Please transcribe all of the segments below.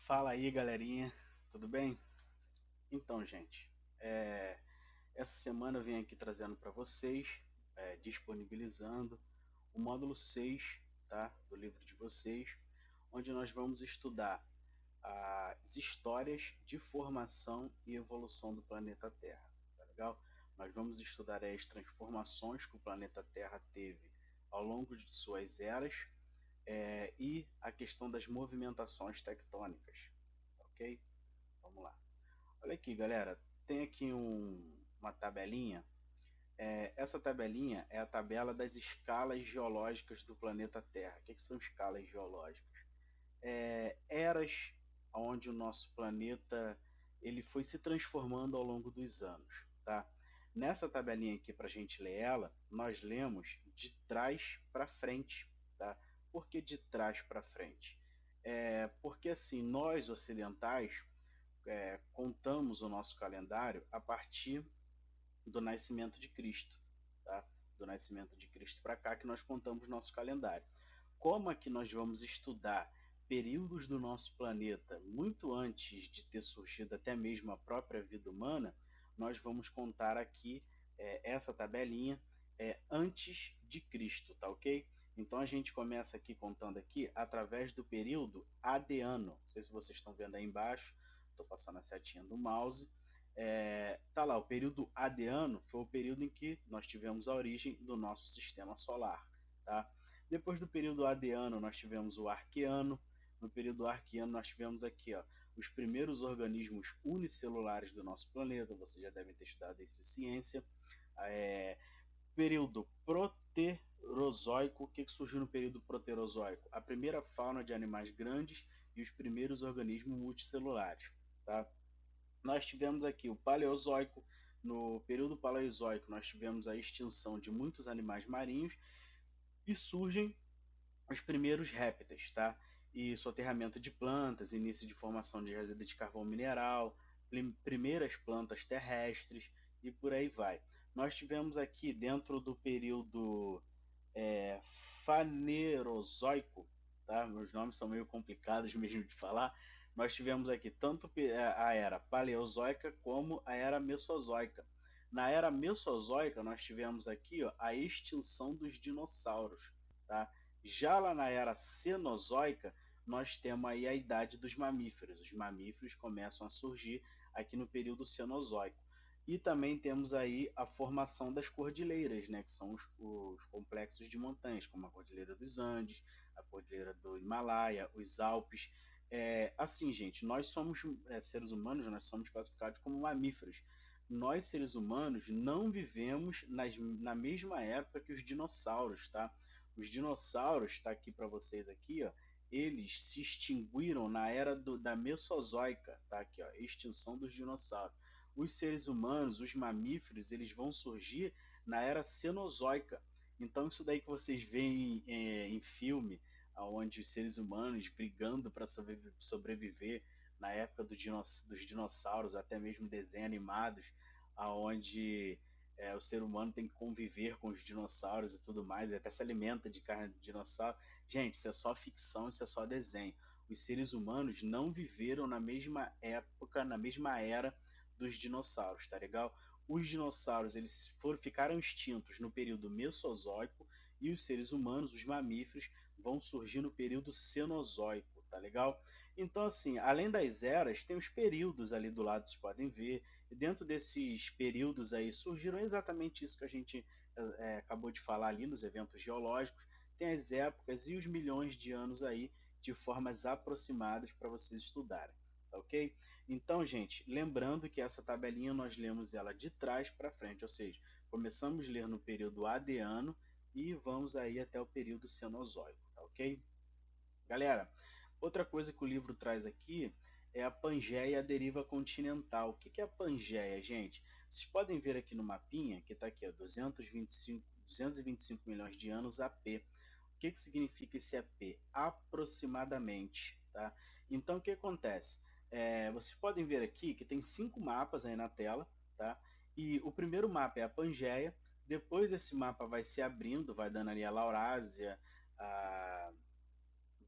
Fala aí, galerinha, tudo bem? Então, gente, essa semana eu venho aqui trazendo para vocês, disponibilizando o módulo 6, tá, do livro de vocês, onde nós vamos estudar as histórias de formação e evolução do planeta Terra, tá legal? Nós vamos estudar as transformações que o planeta Terra teve ao longo de suas eras, e a questão das movimentações tectônicas, ok? Vamos lá. Olha aqui, galera, tem aqui uma tabelinha. Essa tabelinha é a tabela das escalas geológicas do planeta Terra. O que são escalas geológicas? Eras onde o nosso planeta ele foi se transformando ao longo dos anos, tá? Nessa tabelinha aqui, para a gente ler ela, nós lemos de trás para frente, tá? Por que de trás para frente? Porque assim, nós ocidentais contamos o nosso calendário a partir do nascimento de Cristo, tá? Do nascimento de Cristo para cá que nós contamos nosso calendário. Como é que nós vamos estudar períodos do nosso planeta muito antes de ter surgido até mesmo a própria vida humana, nós vamos contar aqui essa tabelinha antes de Cristo, tá ok? Então a gente começa aqui contando aqui através do período Adeano. Não sei se vocês estão vendo aí embaixo, estou passando a setinha do mouse. Tá lá, o período Adeano foi o período em que nós tivemos a origem do nosso sistema solar, tá? Depois do período Adeano, nós tivemos o Arqueano. No período Arqueano, nós tivemos aqui os primeiros organismos unicelulares do nosso planeta. Vocês já devem ter estudado isso em ciência. É, Período Proterozoico. O que surgiu no período Proterozoico? A primeira fauna de animais grandes e os primeiros organismos multicelulares. Tá? Nós tivemos aqui o Paleozoico. No período Paleozoico, nós tivemos a extinção de muitos animais marinhos e surgem os primeiros répteis, tá? E soterramento de plantas, início de formação de resíduos de carvão mineral, primeiras plantas terrestres e por aí vai. Nós tivemos aqui dentro do período Fanerozoico, tá? Meus nomes são meio complicados mesmo de falar. Nós tivemos aqui tanto a era Paleozoica como a era Mesozoica. Na era Mesozoica, nós tivemos aqui a extinção dos dinossauros, tá? Já lá na era Cenozoica, nós temos aí a idade dos mamíferos. Os mamíferos começam a surgir aqui no período Cenozoico. E também temos aí a formação das cordilheiras, né, que são os complexos de montanhas, como a Cordilheira dos Andes, a Cordilheira do Himalaia, os Alpes. Assim, gente, nós somos seres humanos, nós somos classificados como mamíferos. Nós, seres humanos, não vivemos na mesma época que os dinossauros, tá? Os dinossauros, está aqui para vocês aqui, ó, eles se extinguiram na era da Mesozoica, tá? Aqui, ó, extinção dos dinossauros. Os seres humanos, os mamíferos, eles vão surgir na era Cenozoica. Então isso daí que vocês veem em filme, onde os seres humanos brigando para sobreviver na época dos dinossauros, até mesmo desenhos animados, aonde o ser humano tem que conviver com os dinossauros e tudo mais, e até se alimenta de carne de dinossauro. Gente, isso é só ficção, isso é só desenho. Os seres humanos não viveram na mesma época, na mesma era dos dinossauros, tá legal? Os dinossauros ficaram extintos no período Mesozoico e os seres humanos, os mamíferos, vão surgir no período Cenozoico, tá legal? Então, assim, além das eras, tem os períodos ali do lado, vocês podem ver, e dentro desses períodos aí surgiram exatamente isso que a gente acabou de falar ali nos eventos geológicos, tem as épocas e os milhões de anos aí de formas aproximadas para vocês estudarem, tá ok? Então, gente, lembrando que essa tabelinha nós lemos ela de trás para frente, ou seja, começamos a ler no período Adeano e vamos aí até o período Cenozoico, tá ok? Galera, outra coisa que o livro traz aqui é a Pangeia e a deriva continental. O que é a Pangeia, gente? Vocês podem ver aqui no mapinha, que está aqui, ó, 225 milhões de anos AP. O que significa esse AP? Aproximadamente, tá? Então, o que acontece? Vocês podem ver aqui que tem 5 mapas aí na tela, tá? E o primeiro mapa é a Pangeia, depois esse mapa vai se abrindo, vai dando ali a Laurásia, a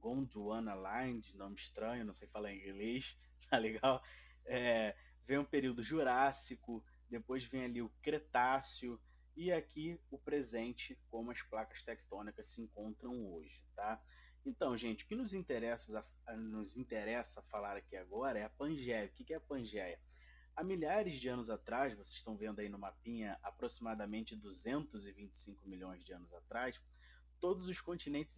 Gondwana Line, de nome estranho, não sei falar inglês, tá legal? É, vem o período Jurássico, depois vem ali o Cretáceo, e aqui o presente, como as placas tectônicas se encontram hoje, tá? Então, gente, o que nos interessa falar aqui agora é a Pangeia. O que é a Pangeia? Há milhares de anos atrás, vocês estão vendo aí no mapinha, aproximadamente 225 milhões de anos atrás, todos os continentes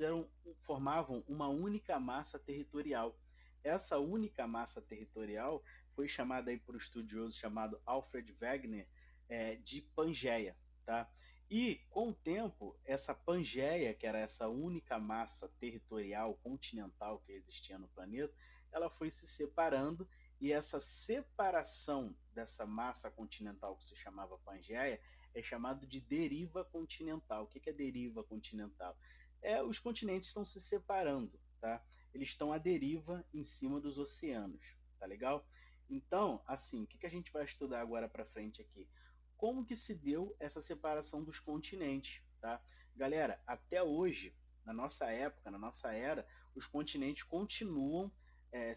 formavam uma única massa territorial. Essa única massa territorial foi chamada aí por um estudioso chamado Alfred Wegener de Pangeia, tá? E com o tempo, essa Pangeia, que era essa única massa territorial continental que existia no planeta, ela foi se separando e essa separação dessa massa continental que se chamava Pangeia é chamado de deriva continental. O que é deriva continental? Os continentes estão se separando, tá? Eles estão à deriva em cima dos oceanos, tá legal? Então, assim, o que a gente vai estudar agora para frente aqui? Como que se deu essa separação dos continentes, tá? Galera, até hoje, na nossa época, na nossa era, os continentes continuam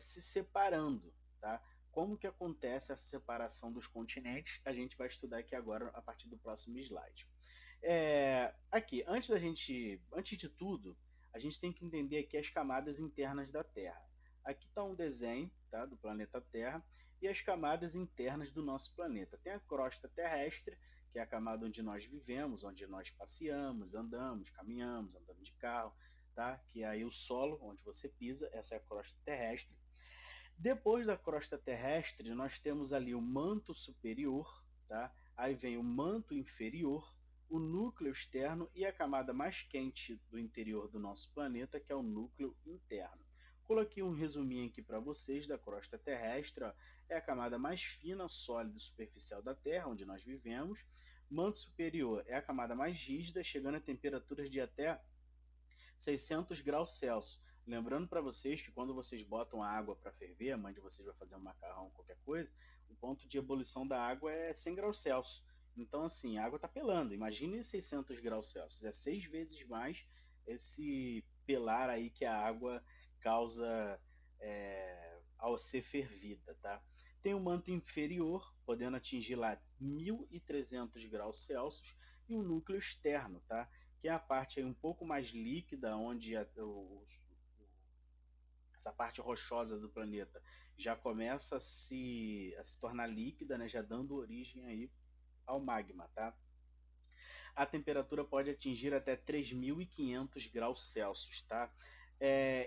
se separando, tá? Como que acontece essa separação dos continentes? A gente vai estudar aqui agora a partir do próximo slide. Aqui, antes de tudo, a gente tem que entender aqui as camadas internas da Terra. Aqui está um desenho, tá, do planeta Terra e as camadas internas do nosso planeta. Tem a crosta terrestre, que é a camada onde nós vivemos, onde nós passeamos, andamos, caminhamos, andamos de carro, tá? Que é aí o solo onde você pisa, essa é a crosta terrestre. Depois da crosta terrestre, nós temos ali o manto superior, tá? Aí vem o manto inferior, o núcleo externo e a camada mais quente do interior do nosso planeta, que é o núcleo interno. Coloquei um resuminho aqui para vocês da crosta terrestre. Ó. É a camada mais fina, sólida e superficial da Terra, onde nós vivemos. Manto superior é a camada mais rígida, chegando a temperaturas de até 600 graus Celsius. Lembrando para vocês que quando vocês botam a água para ferver, a mãe de vocês vai fazer um macarrão, qualquer coisa, o ponto de ebulição da água é 100 graus Celsius. Então, assim, a água está pelando. Imagine 600 graus Celsius. É 6 vezes mais esse pelar aí que a água causa ao ser fervida, tá? Tem o manto inferior, podendo atingir lá 1.300 graus Celsius, e o núcleo externo, tá? Que é a parte aí um pouco mais líquida, onde essa parte rochosa do planeta já começa a se tornar líquida, né, já dando origem aí ao magma, tá? A temperatura pode atingir até 3.500 graus Celsius, tá?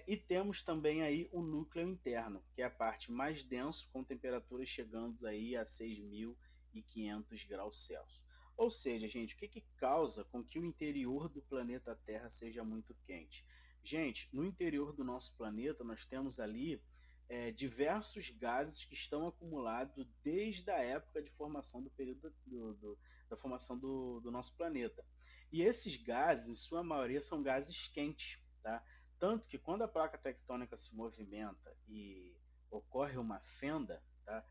E temos também aí o núcleo interno, que é a parte mais denso, com temperaturas chegando aí a 6.500 graus Celsius. Ou seja, gente, o que causa com que o interior do planeta Terra seja muito quente? Gente, no interior do nosso planeta nós temos ali diversos gases que estão acumulados desde a época de formação do período da formação do nosso planeta. E esses gases, em sua maioria, são gases quentes, tá? Tanto que quando a placa tectônica se movimenta e ocorre uma fenda, tá,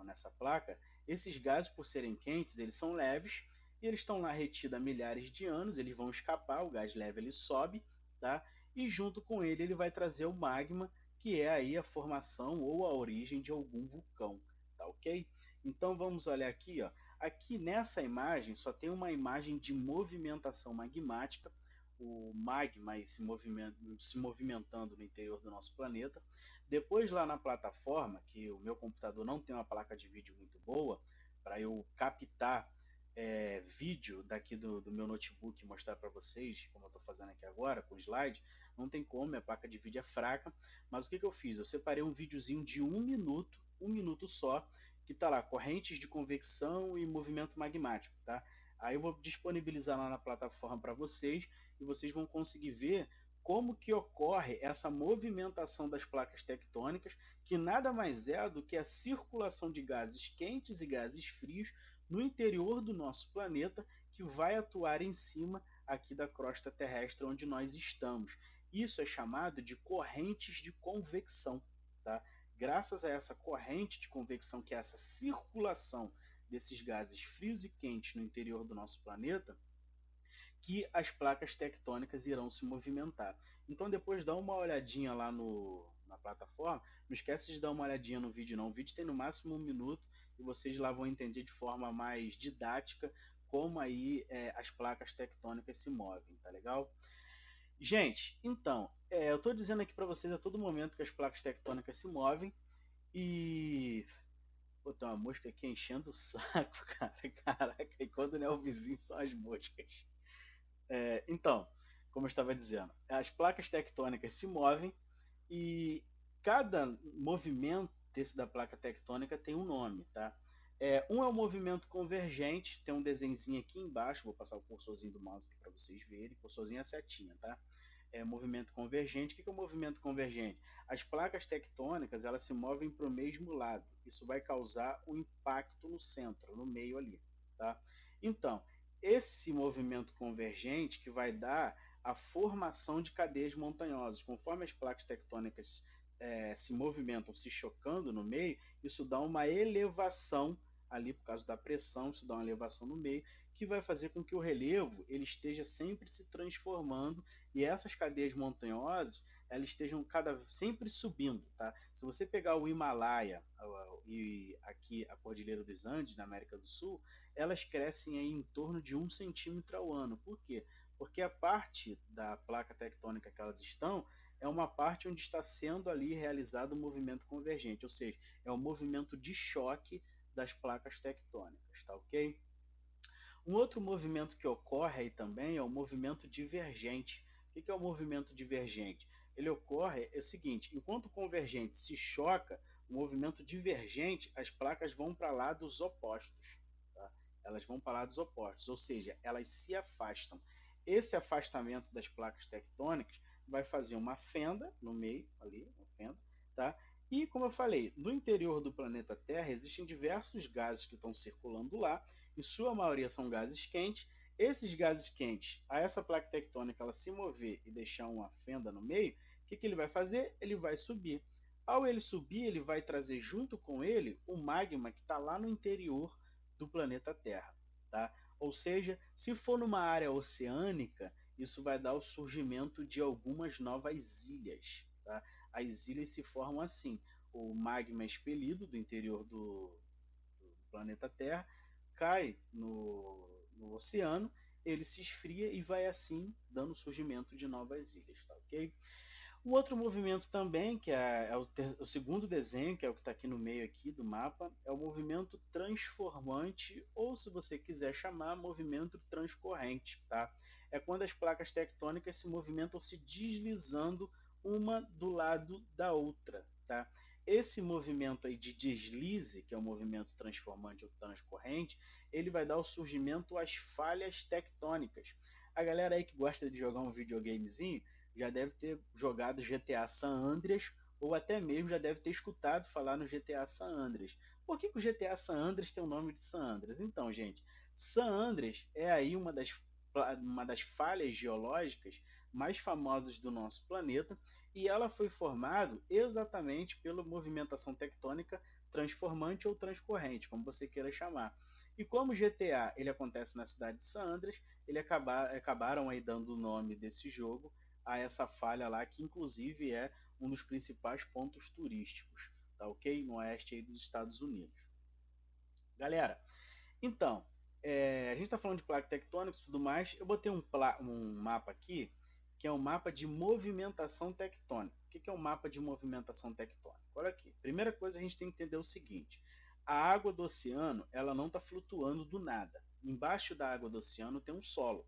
nessa placa, esses gases, por serem quentes, eles são leves e eles estão lá retidos há milhares de anos, eles vão escapar, o gás leve ele sobe, tá? E junto com ele vai trazer o magma, que é aí a formação ou a origem de algum vulcão, tá ok? Então vamos olhar aqui, ó. Aqui nessa imagem só tem uma imagem de movimentação magmática, o magma se movimentando no interior do nosso planeta. Depois lá na plataforma, que o meu computador não tem uma placa de vídeo muito boa, para eu captar vídeo daqui do meu notebook e mostrar para vocês, como eu estou fazendo aqui agora, com slide, não tem como, minha placa de vídeo é fraca, mas o que eu fiz? Eu separei um videozinho de um minuto só, que está lá, correntes de convecção e movimento magmático, tá? Aí eu vou disponibilizar lá na plataforma para vocês e vocês vão conseguir ver como que ocorre essa movimentação das placas tectônicas, que nada mais é do que a circulação de gases quentes e gases frios no interior do nosso planeta, que vai atuar em cima aqui da crosta terrestre onde nós estamos. Isso é chamado de correntes de convecção, tá? Graças a essa corrente de convecção, que é essa circulação desses gases frios e quentes no interior do nosso planeta, que as placas tectônicas irão se movimentar. Então depois dá uma olhadinha lá na plataforma, não esquece de dar uma olhadinha no vídeo não, o vídeo tem no máximo 1 minuto e vocês lá vão entender de forma mais didática como aí as placas tectônicas se movem, tá legal? Gente, então, eu estou dizendo aqui para vocês a todo momento que as placas tectônicas se movem e... Pô, tem uma mosca aqui enchendo o saco, cara. Caraca, e quando não é o vizinho são as moscas. Então, como eu estava dizendo, as placas tectônicas se movem e cada movimento desse da placa tectônica tem um nome, tá? Um é o movimento convergente, tem um desenhozinho aqui embaixo, vou passar o cursorzinho do mouse aqui para vocês verem, cursorzinho é a setinha, tá? Movimento convergente. O que é o movimento convergente? As placas tectônicas elas se movem para o mesmo lado. Isso vai causar um impacto no centro, no meio ali. Tá? Então, esse movimento convergente que vai dar a formação de cadeias montanhosas. Conforme as placas tectônicas se movimentam, se chocando no meio, isso dá uma elevação ali por causa da pressão, isso dá uma elevação no meio, que vai fazer com que o relevo ele esteja sempre se transformando e essas cadeias montanhosas elas estejam sempre subindo, tá? Se você pegar o Himalaia e aqui a Cordilheira dos Andes na América do Sul, elas crescem aí em torno de 1 centímetro ao ano. Por quê? Porque a parte da placa tectônica que elas estão é uma parte onde está sendo ali realizado o movimento convergente, ou seja, é o movimento de choque das placas tectônicas, tá ok? Um outro movimento que ocorre aí também é o movimento divergente. O que é o movimento divergente? Ele ocorre é o seguinte: enquanto o convergente se choca, o movimento divergente, as placas vão para lados opostos. Tá? Elas vão para lados opostos, ou seja, elas se afastam. Esse afastamento das placas tectônicas vai fazer uma fenda no meio, ali, uma fenda, tá? E como eu falei, no interior do planeta Terra existem diversos gases que estão circulando lá em sua maioria são gases quentes. Esses gases quentes, a essa placa tectônica ela se mover e deixar uma fenda no meio, o que ele vai fazer? Ele vai subir. Ao ele subir, ele vai trazer junto com ele o magma que está lá no interior do planeta Terra. Tá? Ou seja, se for numa área oceânica, isso vai dar o surgimento de algumas novas ilhas. Tá? As ilhas se formam assim: o magma é expelido do interior do planeta Terra cai no oceano, ele se esfria e vai assim dando surgimento de novas ilhas, tá ok? O outro movimento também, que o segundo desenho, que é o que está aqui no meio aqui do mapa, é o movimento transformante, ou se você quiser chamar, movimento transcorrente, tá? É quando as placas tectônicas se movimentam se deslizando uma do lado da outra, tá? Esse movimento aí de deslize, que é o movimento transformante ou transcorrente, ele vai dar o surgimento às falhas tectônicas. A galera aí que gosta de jogar um videogamezinho já deve ter jogado GTA San Andreas ou até mesmo já deve ter escutado falar no GTA San Andreas. Por que o GTA San Andreas tem o nome de San Andreas? Então, gente, San Andreas é aí uma das falhas geológicas mais famosas do nosso planeta e ela foi formada exatamente pela movimentação tectônica transformante ou transcorrente, como você queira chamar. E como o GTA ele acontece na cidade de San Andreas, acabaram aí dando o nome desse jogo a essa falha lá, que inclusive é um dos principais pontos turísticos, tá ok? No oeste aí dos Estados Unidos. Galera, então, a gente está falando de placa tectônica e tudo mais, eu botei um mapa aqui, que é um mapa de movimentação tectônica. O que é um mapa de movimentação tectônica? Olha aqui, primeira coisa a gente tem que entender o seguinte, a água do oceano ela não está flutuando do nada. Embaixo da água do oceano tem um solo,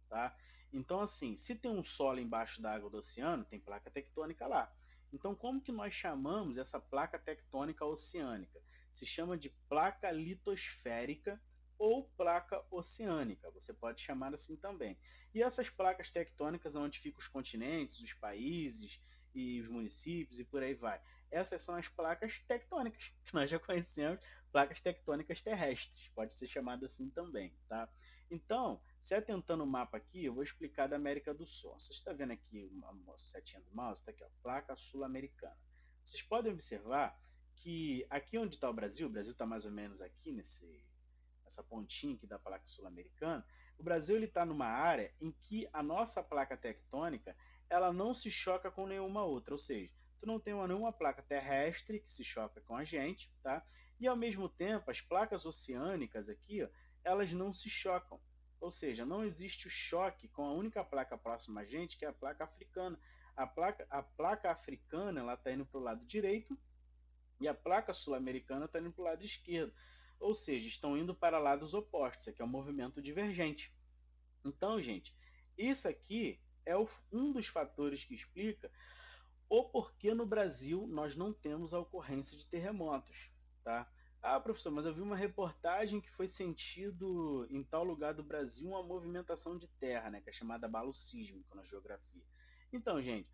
tá? Então, assim, se tem um solo embaixo da água do oceano, tem placa tectônica lá. Então, como que nós chamamos essa placa tectônica oceânica? Se chama de placa litosférica ou placa oceânica, você pode chamar assim também. E essas placas tectônicas, onde ficam os continentes, os países e os municípios e por aí vai. Essas são as placas tectônicas, que nós já conhecemos, placas tectônicas terrestres, pode ser chamado assim também, tá? Então, se atentando o mapa aqui, eu vou explicar da América do Sul. Você está vendo aqui uma setinha do mouse? Está aqui, ó, placa sul-americana. Vocês podem observar que aqui onde está o Brasil está mais ou menos aqui nessa pontinha aqui da placa sul-americana, O Brasil está numa área em que a nossa placa tectônica ela não se choca com nenhuma outra, ou seja, tu não tem nenhuma placa terrestre que se choca com a gente, tá? E ao mesmo tempo as placas oceânicas aqui, ó, elas não se chocam, ou seja, não existe o choque com a única placa próxima a gente, que é a placa africana. A placa africana ela está indo para o lado direito e a placa sul-americana está indo para o lado esquerdo. Ou seja, estão indo para lados opostos. Aqui é um movimento divergente. Então, gente, isso aqui é um dos fatores que explica o porquê no Brasil nós não temos a ocorrência de terremotos. Tá? Ah, professor, mas eu vi uma reportagem que foi sentido em tal lugar do Brasil uma movimentação de terra, né, que é chamada abalo sísmico na geografia. Então, gente,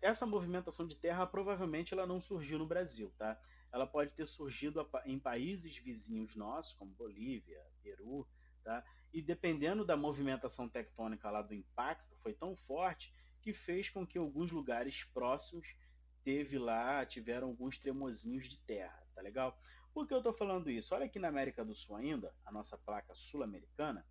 essa movimentação de terra provavelmente ela não surgiu no Brasil, tá? Ela pode ter surgido em países vizinhos nossos, como Bolívia, Peru, tá? E dependendo da movimentação tectônica lá do impacto, foi tão forte que fez com que alguns lugares próximos tiveram alguns tremozinhos de terra, tá legal? Por que eu estou falando isso? Olha aqui na América do Sul ainda, a nossa placa sul-americana,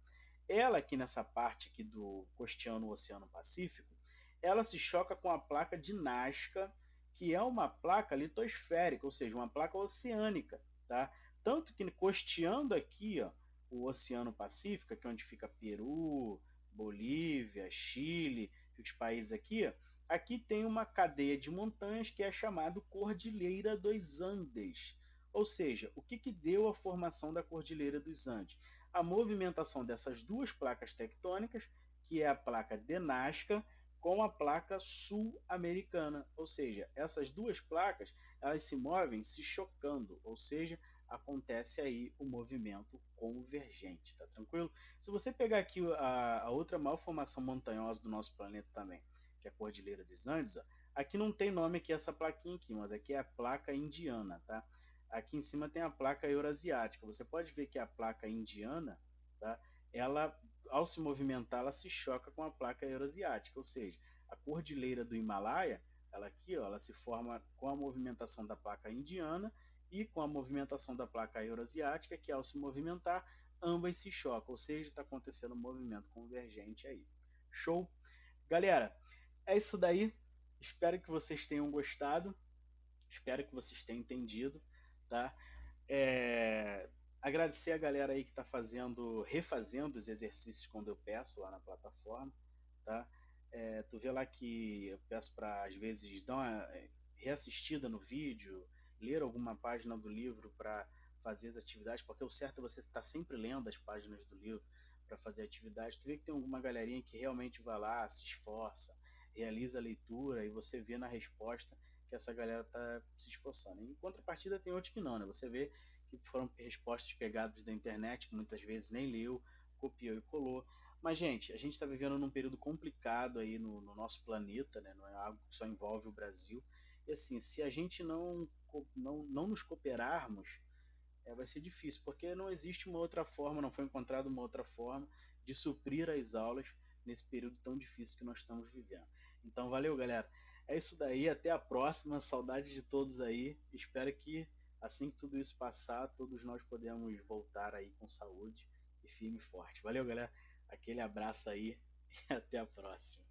ela aqui nessa parte aqui do costeando o Oceano Pacífico, ela se choca com a placa de Nazca, que é uma placa litosférica, ou seja, uma placa oceânica, tá? Tanto que costeando aqui, ó, o Oceano Pacífico, que é onde fica Peru, Bolívia, Chile, os países aqui, ó, aqui tem uma cadeia de montanhas que é chamada Cordilheira dos Andes. Ou seja, o que deu a formação da Cordilheira dos Andes? A movimentação dessas duas placas tectônicas, que é a placa de Nazca com a placa sul-americana, ou seja, essas duas placas elas se movem se chocando, ou seja, acontece aí o movimento convergente, tá tranquilo? Se você pegar aqui a outra maior formação montanhosa do nosso planeta também, que é a Cordilheira dos Andes, ó, aqui não tem nome aqui essa plaquinha aqui, mas aqui é a placa indiana, tá? Aqui em cima tem a placa eurasiática. Você pode ver que a placa indiana, tá? Ela, ao se movimentar, ela se choca com a placa eurasiática, ou seja, a cordilheira do Himalaia, ela aqui, ó, ela se forma com a movimentação da placa indiana e com a movimentação da placa eurasiática, que ao se movimentar, ambas se chocam, ou seja, está acontecendo um movimento convergente aí. Show? Galera, é isso daí. Espero que vocês tenham gostado. Espero que vocês tenham entendido, tá? Agradecer a galera aí que está refazendo os exercícios quando eu peço lá na plataforma, tá? Tu vê lá que eu peço para às vezes dar uma reassistida no vídeo, ler alguma página do livro para fazer as atividades, porque o certo é você estar sempre lendo as páginas do livro para fazer atividade. Tu vê que tem alguma galerinha que realmente vai lá, se esforça, realiza a leitura e você vê na resposta que essa galera está se esforçando. Em contrapartida tem outros que não, né? Você vê que foram respostas pegadas da internet, que muitas vezes nem leu, copiou e colou. Mas, gente, a gente está vivendo num período complicado aí no nosso planeta, né? Não é algo que só envolve o Brasil. E assim, se a gente não nos cooperarmos, vai ser difícil, porque não existe uma outra forma, não foi encontrada uma outra forma de suprir as aulas nesse período tão difícil que nós estamos vivendo. Então, valeu, galera. É isso daí, até a próxima. Saudade de todos aí. Espero que assim que tudo isso passar, todos nós podemos voltar aí com saúde e firme e forte. Valeu, galera. Aquele abraço aí e até a próxima.